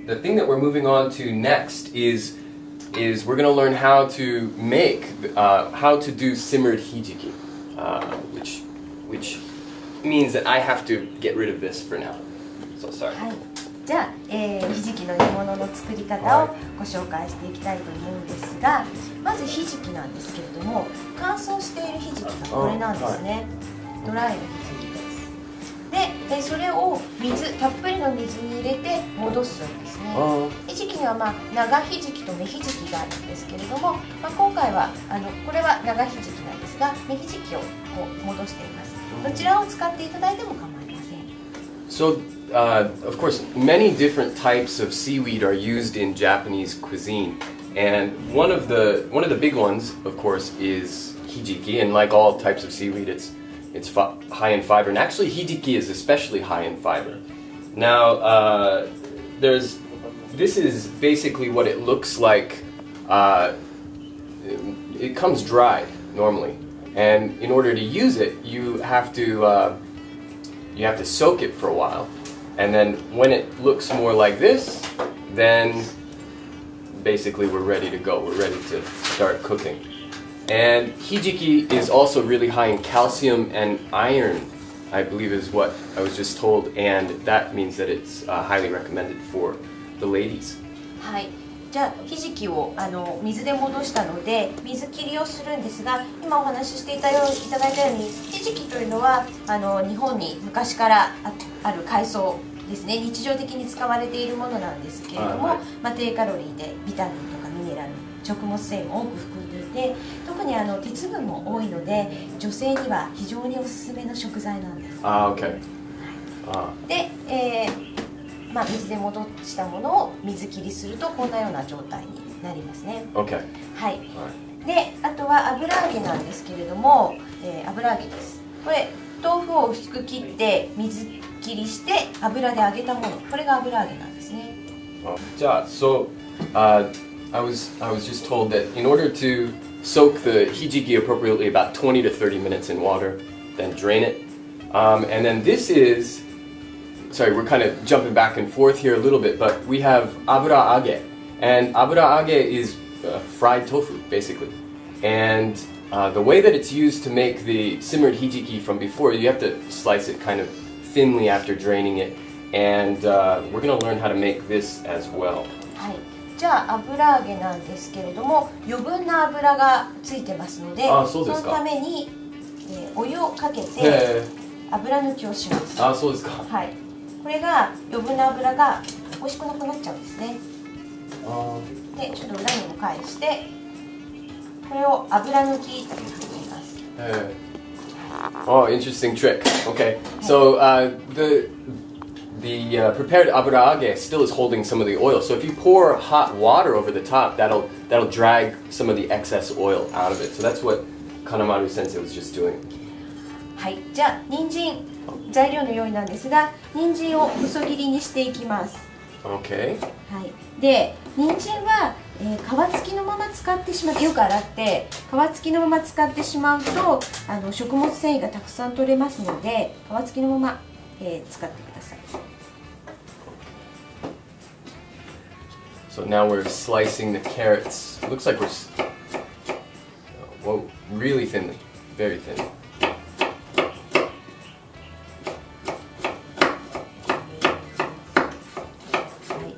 the thing that we're moving on to next is we're going to learn how to make how to do simmered hijiki, which means that I have to get rid of this for now. So sorry. はい、じゃあ、ひじきの煮物の作り方をご紹介していきたいと思うんですが、まずひじきなんですけれども、乾燥しているひじきがこれなんですね。ドライのひじきです。で、それをたっぷりの水に入れて戻すんですね。ひじきには長ひじきと芽ひじきがあるんですけれども、今回はこれは長ひじきなんですが、芽ひじきをこう戻しています。どちらを使っていただいても構いません。So, of course, many different types of seaweed are used in Japanese cuisine, and one of the big ones, of course, is hijiki. And like all types of seaweed, it's high in fiber, and actually hijiki is especially high in fiber. Now, this is basically what it looks like. It comes dried normally, and in order to use it, you have to soak it for a while, and then when it looks more like this, then basically we're ready to go. We're ready to start cooking. And hijiki is also really high in calcium and iron, I believe is what I was just told, and that means that it's highly recommended for the ladies. はい。じゃあひじきを水で戻したので水切りをするんですが、今お話ししていただいたようにひじきというのは日本に昔からある海藻ですね、日常的に使われているものなんですけれども、低カロリーでビタミンとかミネラル、食物繊維も多く含んでいて、特に鉄分も多いので女性には非常におすすめの食材なんです。Okay. で、水で戻したものを水切りするとこんなような状態になりますね。Okay. はい。で、あとは油揚げなんですけれども、油揚げです。これ豆腐を薄く切って水切りして油で揚げたもの、これが油揚げなんですね。So, I was just told that in order to soak the hijiki appropriately, about 20 to 30 minutes in water, then drain it, and then this is. Sorry, we're kind of jumping back and forth here a little bit, but we have aburaage, and aburaage is fried tofu, basically. And the way that it's used to make the simmered hijiki from before, you have to slice it kind of thinly after draining it, and we're going to learn how to make this as well. はい。じゃあ油揚げなんですけれども、余分な油がついてますので、そのために、お湯をかけて油抜きをします。そうですか。はい。これが余分な油が美味しくなくなっちゃうんですね。で、ちょっと裏にも返して、これを油抜きと言います。Oh, interesting trick. Okay, so the prepared aburaage still is holding some of the oil. So if you pour hot water over the top, that'll drag some of the excess oil out of it. So that's what Kanamaru Sensei was just doing. はい、じゃあ人参。材料の用意なんですが、人参を細切りにしていきます。Okay. はい。で、人参は、皮付きのまま使ってしまう、よく洗って皮付きのまま使ってしまうと食物繊維がたくさん取れますので、皮付きのまま、使ってください。So now we're slicing the carrots. Looks like we're really thinly, very thin.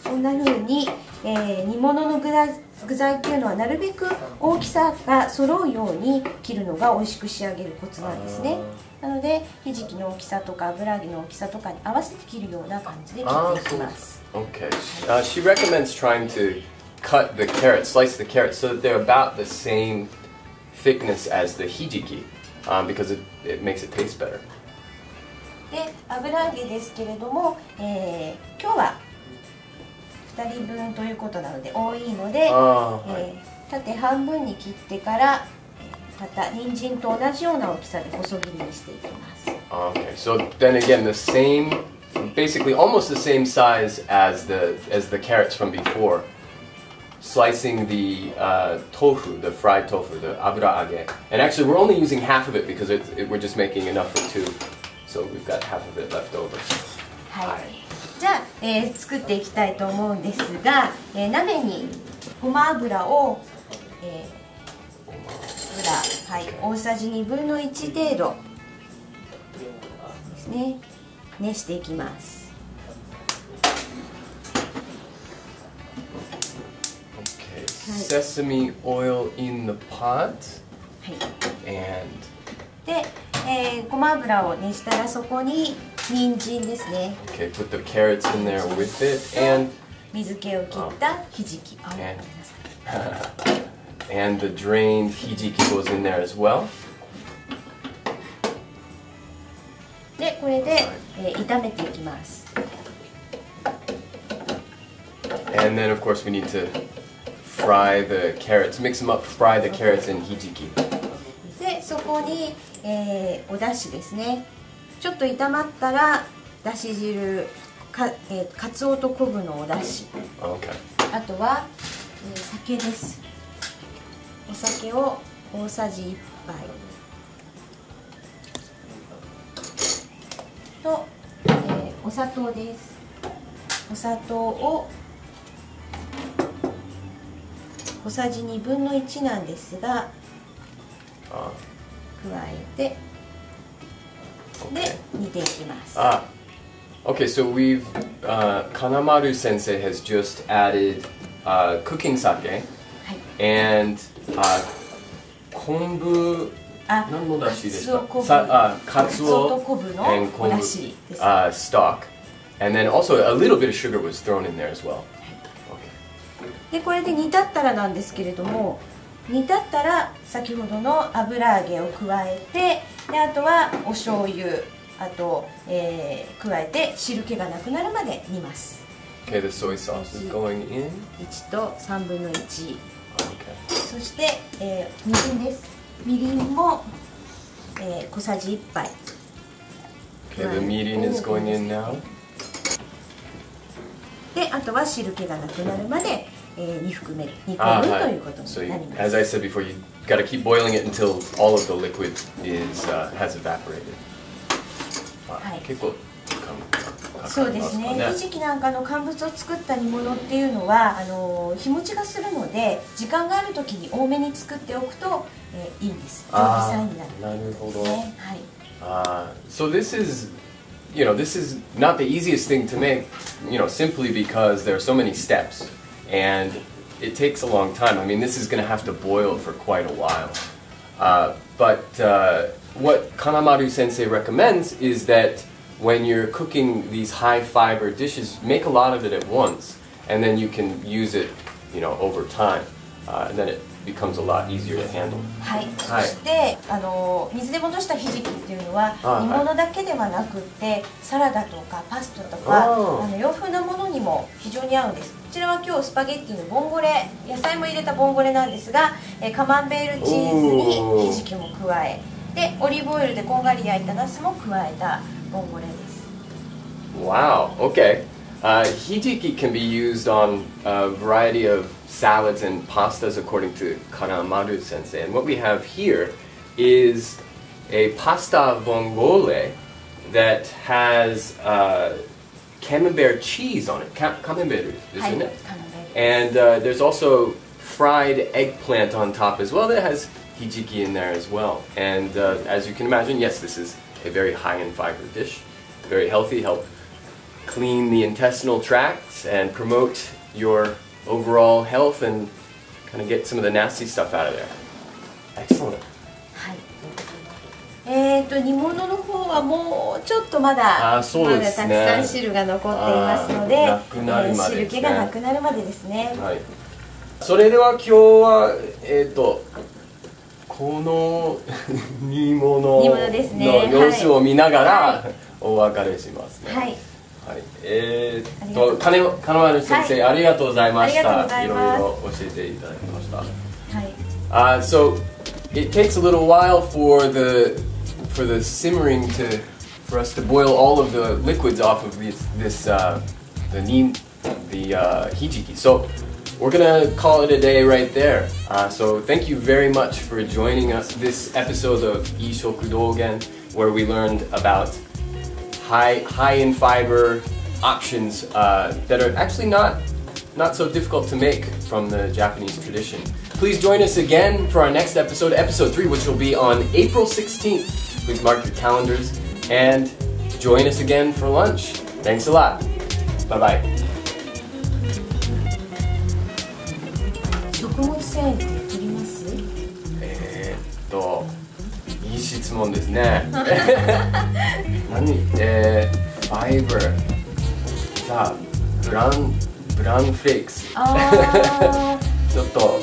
こんな風に、煮物の具材っていうのはなるべく大きさが揃うように切るのが美味しく仕上げるコツなんですね。なのでひじきの大きさとか油揚げの大きさとかに合わせて切るような感じで切っていきます。Okay. She recommends trying to cut the carrots, slice the carrots, so that they're about the same thickness as the hijiki, because it makes it taste better. で、油揚げですけれども、今日は2人分ということなので多いので、縦半分に切ってからまた人参と同じような大きさで細切りにしていきます。Okay, so then again the same, basically almost the same size as the carrots from before. Slicing the tofu, the fried tofu, the aburaage, and actually we're only using half of it because we're just making enough for two, so we've got half of it left over. はい。じじゃあ、作っていきたいと思うんですが、鍋にごま油を、はい、大さじ1/2程度ですね、熱していきます。Sesame oil in the pot. で、ごま油を熱したらそこに人参ですね。Okay, put the carrots in there with it and 水気を切ったひじき。and the drained hijiki goes in there as well. で、これで、炒めていきます。And then of course we need to fry the carrots, mix them up, fry the carrots and hijiki. で、そこに、お出汁ですね。ちょっと炒まったらだし汁、かつおと昆布のお出汁。Okay. あとは、酒です。お酒を大さじ1杯と、お砂糖です。お砂糖を小さじ1/2なんですが加えて、で煮ていきます。Okay, so we've Kanamaru sensei has just added cooking sake and 昆布何のだしでしたかつおと昆布のおだしです。stock and then also a little bit of sugar was thrown in there as well. でこれで煮立ったらなんですけれども、煮立ったら先ほどの油揚げを加えて、であとはお醤油、あと、加えて汁気がなくなるまで煮ます。Okay, the soy sauce is going in. 1と1/3。そして、みりんです。みりんも、小さじ1杯。Okay, the mirin is going in now. で、あとは汁気がなくなるまで、煮込むということになります。As I said before, you got to keep boiling it until all of the liquid is has evaporated. 結構そうですね。ひじきなんかの乾物を作った煮物っていうのは日持ちがするので、時間がある時に多めに作っておくと、いいんです。常備菜になる。なるほど。はい。So this is, this is not the easiest thing to make, simply because there are so many steps and it takes a long time. I mean, this is going to have to boil for quite a while. But what Kanamaru sensei recommends is that when you're cooking these high fiber dishes, make a lot of it at once, and then you can use it, over time, and then it becomes a lot easier to handle. はい。そして水で戻したひじきっていうのは煮物だけではなくて、サラダとかパスタとか洋風なものにも非常に合うんです。こちらは今日スパゲッティのボンゴレ、野菜も入れたボンゴレなんですが、カマンベールチーズにひじきも加え、でオリーブオイルでこんがり焼いたナスも加えたボンゴレです。Wow. Okay. Hijiki can be used on a variety of salads and pastas according to Kanamaru sensei. And what we have here is a pasta vongole that has camembert cheese on it. Camembert, isn't it? And there's also fried eggplant on top as well that has hijiki in there as well. And as you can imagine, yes, this is a very high in fiber dish. Very healthy, help clean the intestinal tracts and promote your overall health and kind of get some of the nasty stuff out of there. Excellent. はい。煮物の方はもうちょっとまだたくさん汁が残っていますので、汁気がなくなるまでですね。はい。それでは今日はこの煮物の様子を見ながらお別れしますね。はい。金丸先生、ありがとうございました。いろいろ教えていただきました。はい。So it takes a little while for the simmering for us to boil all of the liquids off of the hijiki. So we're gonna call it a day right there. So thank you very much for joining us this episode of 医食同源, where we learned about high in fiber options that are actually not so difficult to make from the Japanese tradition. Please join us again for our next episode, episode 3, which will be on April 16th. Please mark your calendars and join us again for lunch. Thanks a lot. Bye-bye. 食物繊維って取ります？いい質問ですね。何？ファイバー、さあ、ブラウンフレークス。ちょっと、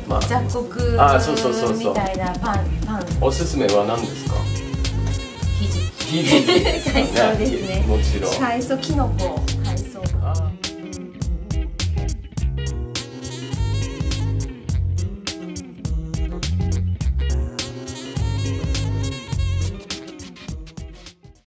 まあ、雑穀みたいなパン。おすすめは何ですか？ひじき。そうですね。もちろん。海藻きのこ。